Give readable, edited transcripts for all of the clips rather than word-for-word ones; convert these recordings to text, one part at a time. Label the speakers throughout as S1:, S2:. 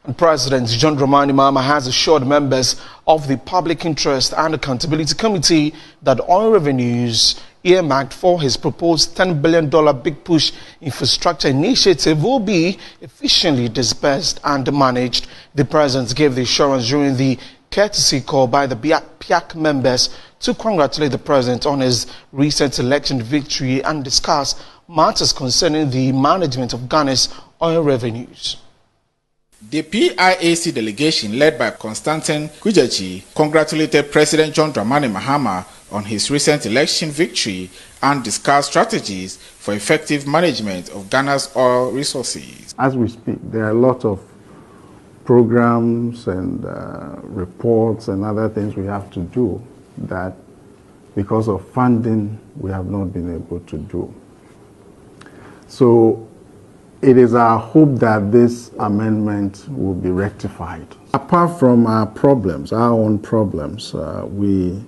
S1: And President John Dramani Mahama has assured members of the Public Interest and Accountability Committee that oil revenues earmarked for his proposed $10 billion Big Push infrastructure initiative will be efficiently disbursed and managed. The president gave the assurance during the courtesy call by the PIAC members to congratulate the president on his recent election victory and discuss matters concerning the management of Ghana's oil revenues.
S2: The PIAC delegation, led by Constantine Kujaji, congratulated President John Dramani Mahama on his recent election victory and discussed strategies for effective management of Ghana's oil resources.
S3: As we speak, there are a lot of programs and reports and other things we have to do that, because of funding, we have not been able to do. So it is our hope that this amendment will be rectified. Apart from our problems, our own problems, we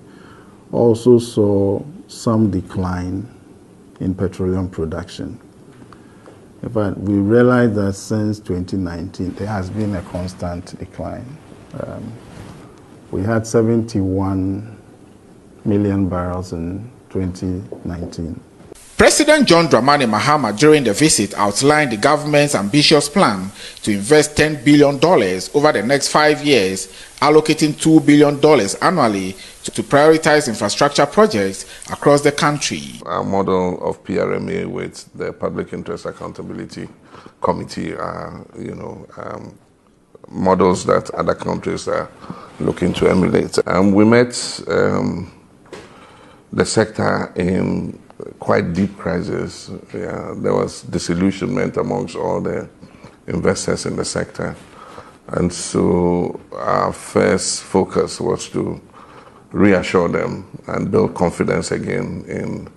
S3: also saw some decline in petroleum production. In fact, we realized that since 2019, there has been a constant decline. We had 71 million barrels in 2019.
S2: President John Dramani Mahama during the visit outlined the government's ambitious plan to invest $10 billion over the next 5 years, allocating $2 billion annually to prioritize infrastructure projects across the country.
S4: Our model of PRMA with the Public Interest Accountability Committee are, models that other countries are looking to emulate. We met the sector in quite deep crisis. There was disillusionment amongst all the investors in the sector. And so our first focus was to reassure them and build confidence again in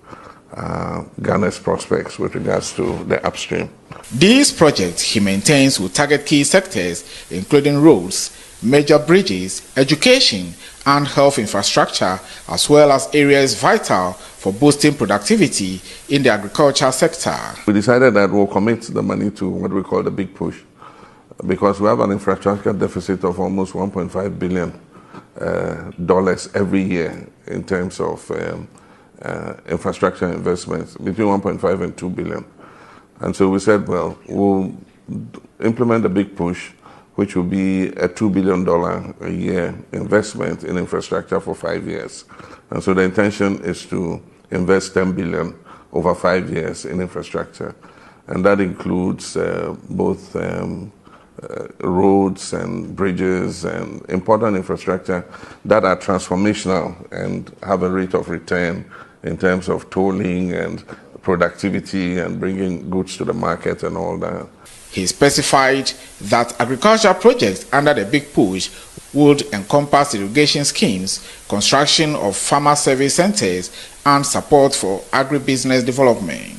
S4: Ghana's prospects with regards to the upstream.
S2: These projects, he maintains, will target key sectors, including roads, major bridges, education, and health infrastructure, as well as areas vital for boosting productivity in the agriculture sector.
S4: We decided that we'll commit the money to what we call the Big Push, because we have an infrastructure deficit of almost $1.5 billion every year in terms of infrastructure investments, between 1.5 and 2 billion. And so we said, well, we'll implement the Big Push, which will be a $2 billion a year investment in infrastructure for 5 years. And so the intention is to invest $10 billion over 5 years in infrastructure. And that includes both roads and bridges and important infrastructure that are transformational and have a rate of return in terms of tolling and productivity and bringing goods to the market and all that.
S2: He specified that agricultural projects under the Big Push would encompass irrigation schemes, construction of farmer service centers, and support for agribusiness development.